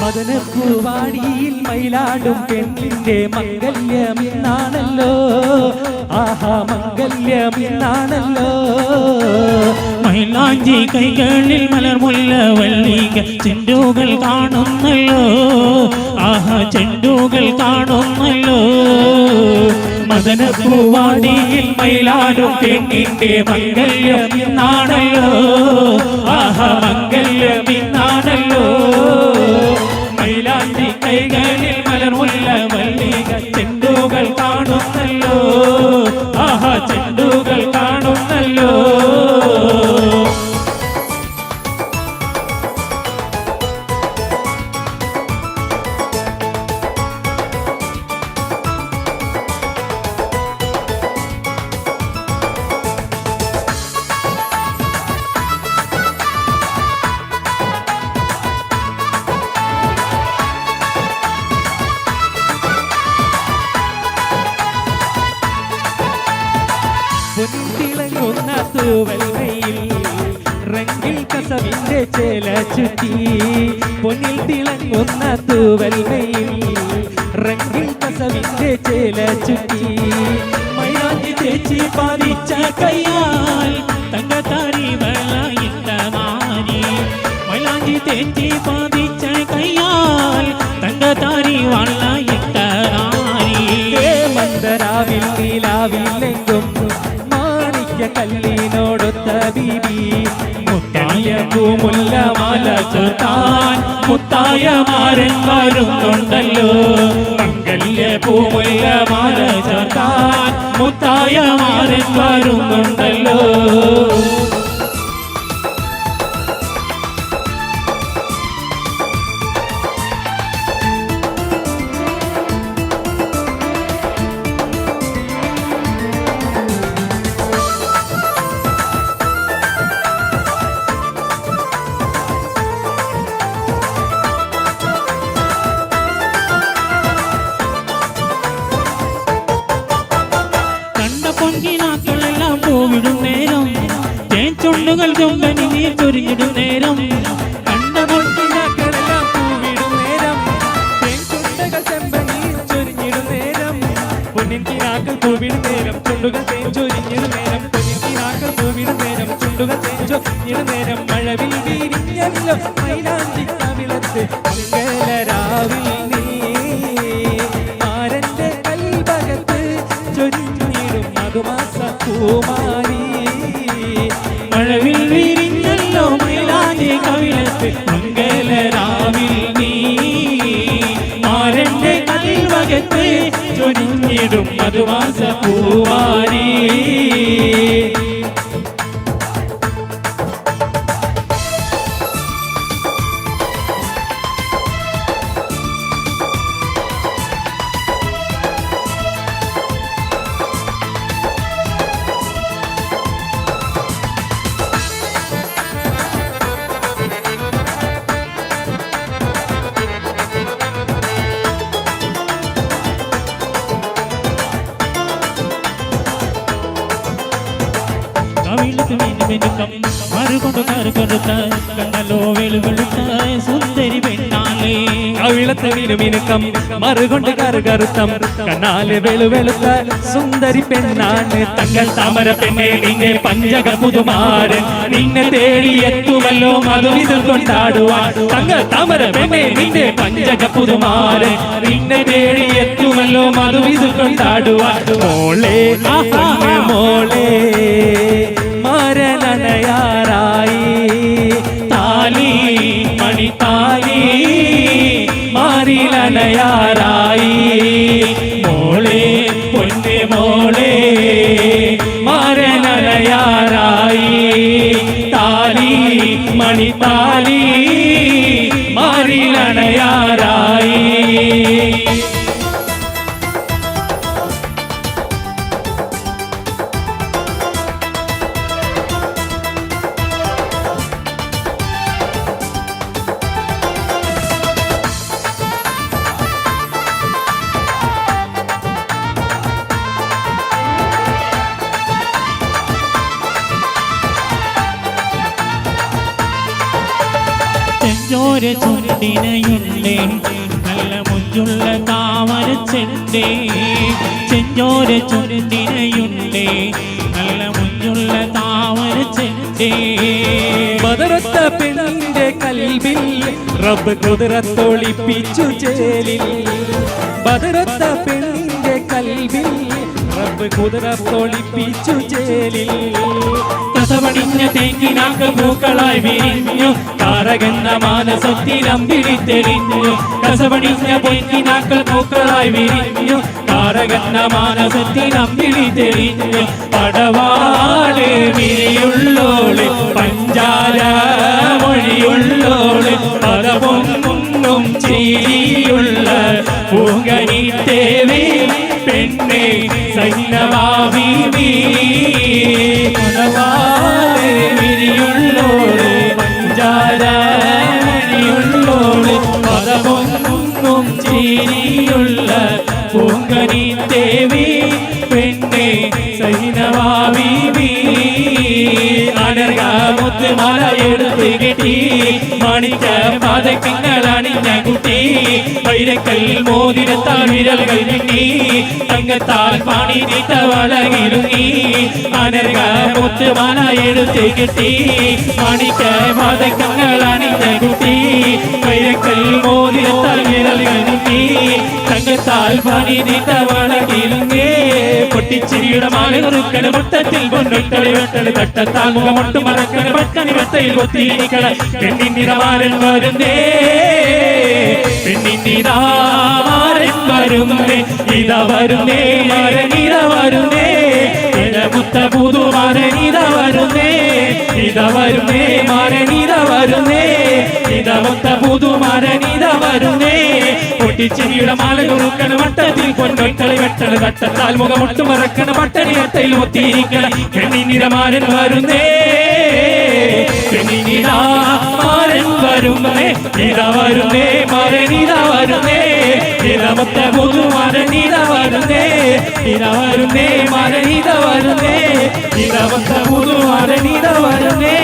മദനപ്പൂവാടിയിൽ മയിലാടും പെണ്ണിന്റെ മംഗല്യം ഇന്നാണല്ലോ. ആഹാ മംഗല്യം ഇന്നാണല്ലോ. മൈലാഞ്ചി കൈകളിൽ മലർമുല്ല വള്ളിക ചെണ്ടുകൾ കാണുന്നല്ലോ. ആഹാ ചെണ്ടുകൾ കാണുന്നല്ലോ. മദനപ്പൂവാടിയിൽ മയിലാടും പെണ്ണിന്റെ മംഗല്യം ഇന്നാണല്ലോ. ആഹാ മംഗല്യം ഇന്നാണല്ലോ. മൈലാഞ്ചി കൈകളിൽ മലർമുല്ല വള്ളിക ചെണ്ടുകൾ കാണുന്നല്ലോ. ആഹാ ചെണ്ടുകൾ കാണുന്നല്ലോ. പൊന്നിളങ്ങുന്ന തൂവൽമയിൽ റംഗിൽ കസവിന്റെ ചേല ചുറ്റി. പൊന്നിൽ തിളങ്ങുന്ന തൂവൽമയിൽ റംഗിൽ കസവിന്റെ ചേല ചുറ്റി. മൈലാഞ്ചി തേച്ചി പാതിച്ച കയ്യാൽ തങ്കത്താരി വളയിട്ട നാരി. മൈലാഞ്ചി തേച്ചി പാതിച്ച കയ്യാൽ തങ്കത്താരി വളയിട്ട നാരി. മന്ദരാവിൽ നീലാവില്ലെങ്കും കല്ലിനോടൊത്ത ബീബി. മുത്തായ പൂമുല്ല മാല ചാർത്താൻ മുത്തായ മാരൻ വരുന്നുണ്ടല്ലോ. മംഗല്യ പൂമുല്ല മാല ചാർത്താൻ മുത്തായ മാരൻ വരുന്നുണ്ടല്ലോ. പൊങ്കിനാക്കളെല്ലാം പൂവിടും നേരം തേൻചുണ്ടുകൾ ചുണ്ടനി നീർ ചൊരിഞ്ഞിടും നേരം. കണ്ട പൊങ്കിനാക്കളെല്ലാം പൂവിടും നേരം തേൻചുണ്ടകൾ ചെമ്പനീർ ചൊരിഞ്ഞിടും നേരം. പൊന്നിൻ കിനാക്കൾ പൂവിടും നേരം ചുണ്ടുകൾ തേൻ ചൊരിഞ്ഞിടും നേരം. പൊന്നിൻ കിനാക്കൾ പൂവിടും നേരം ചുണ്ടുകൾ തേൻ ചൊരിഞ്ഞിടും നേരം. മഴവിൽ വീരിഞ്ഞല്ലോ മൈലാഞ്ചി കവിളത്ത് മംഗലരാവിൽ നീ മാരന്റെ കൽഭകത്ത് ചൊരിഞ്ഞിടും മധുമാസ പൂമാരി. മഴവിൽ വിരിഞ്ഞല്ലോ മൈലാഞ്ചി കവിളത്ത് മംഗലരാവിൽ നീ മാരന്റെ കൽവകത്ത് ചൊരിഞ്ഞിടും മധുമാസ പൂവാരി. മറുകൊണ്ട് കറുകറുത്ത കണ്ണലോ വെളുവെളുത്ത സുന്ദരി പെണ്ണാലേ. കവിളത്ത് മിനുമിനുക്കം മറുകൊണ്ട് കറുകറുത്തം കണ്ണാല് വെളുവെളുത്ത സുന്ദരി പെണ്ണാണ്. തങ്ങൾ താമര പെണ്ണെ നിന്നെ പഞ്ചക പുതുമാരൻ നിന്നെ തേടി എത്തുമല്ലോ മധുവിതുൾ കൊണ്ടാടുവാൻ. തങ്ങൾ താമര പെണ്ണെ നിന്നെ പഞ്ചക പുതുമാരൻ നിന്നെ തേടി എത്തുമല്ലോ മധുവിതുൾ കൊണ്ടാടുവാൻ. മോളെ മോളെ മാരനയാറായി താലി മണിത്താലി മാറിലനയാറായി. മോളെ പൊന്നെ മോളെ മാരനയാറായി. താലി മണിത്താലി മാറിലനയാറായി. ചെഞ്ചോര ചുണ്ടിനയുണ്ടേ നല്ല മുഞ്ചുള്ള താമര ചെണ്ടേ ചെഞ്ചോര ചുണ്ടിനയുണ്ടേ നല്ല മുഞ്ചുള്ള താമര ചെണ്ടേ ബദറത്ത പെണ്ണിന്റെ കൽബിൽ റബ്ബ് കുതിരത്തൊളിപ്പിച്ചു ചേലിൽ ബദറത്ത പെണ്ണിന്റെ കൽബിൽ റബ്ബ് കുതിരത്തൊളിപ്പിച്ചു ചേലിൽ കസവണിഞ്ഞ തേക്കിനാക്കൾ പൂക്കളായി വിരിഞ്ഞു താരകന്ന മാനസത്തിലമ്പിളി തെളിഞ്ഞു കസവണിഞ്ഞ പൊയ്ക്കിനാക്കൾ പൂക്കളായി വിരിഞ്ഞു താരകന്ന മാനസത്തിലമ്പിളി തെളിഞ്ഞു പടവാള് വിരിയുള്ളോള് പഞ്ചാര മൊഴിയുള്ളോള് പദപൊന്നും ചിരിയുള്ള പൂങ്കനി തേവി പെണ്ണെ സൈനവാബീവി പടവാള് വിരിയുള്ളോള് പഞ്ചാര മൊഴിയുള്ളോള് പദപൊന്നും ചിരിയുള്ള പൂങ്കനി തേവി പെണ്ണെ സൈനവാബീവി അനർഗാമുത്ത് മല എടുത്ത് കെട്ടി മണിക്ക പാതക്കങ്ങൾ അണിഞ്ഞ കുട്ടി വൈരക്കൽ മോതിരത്താൽ വിരലുകൾ കിട്ടി തങ്കത്താൽ പാണി നീട്ട വളകിലുങ്ങി അനർഗാമുത്ത് മല എടുത്ത് കെട്ടി മണിക്ക പാതക്കങ്ങൾ അണിഞ്ഞ കുട്ടി വൈരക്കൽ മോതിരത്താൽ വിരലുകൾ കിട്ടി തങ്കത്താൽ പാണി നീട്ട വളകിലുങ്ങി പൊട്ടിച്ചിരിയുടെ മാലകുറുക്കണ മുട്ടത്തിൽ പൊന്നൊട്ടളി വെട്ടളി തട്ടത്താൽ മുഖമൊട്ട് മറക്കണ പട്ടണി വെട്ടയിൽ ഒത്തിരിക്കണ പെണ്ണിനിറമാരൻ വരുന്നേ പെണ്ണിനിറാമാരൻ വരുന്നേ ഇതാ വരുന്നേ മരനിര വരുന്നേ മുത്ത പുതു മരനിര വരുന്നേ ഇതാ വരുന്നേ മരനിര വരുന്നേ ഇതാ മുത്ത പുതു മരനിര വരുന്നേ പൊട്ടിച്ചിരിയുടെ മാല കുറുക്കണ വട്ടത്തിൽ പൊന്നൊട്ടളി വെട്ടണ തട്ടത്താൽ മുഖമൊട്ട് മറക്കണ പട്ടണി വെട്ടയിൽ ഒത്തിരിക്കണ പെണ്ണിനിറമാരൻ വരുന്നേ പെണ്ണിനിറാമാരൻ വരുന്നേ ഇതാ വരുന്നേ മരനിര വരുന്നേ ഇതാമത്തെ പുതു മരനിര വരുന്നേ ഇതാ വരുന്നേ മരനിര വരുന്നേ ഇതാമത്തെ പുതു മരനിര വരുന്നേ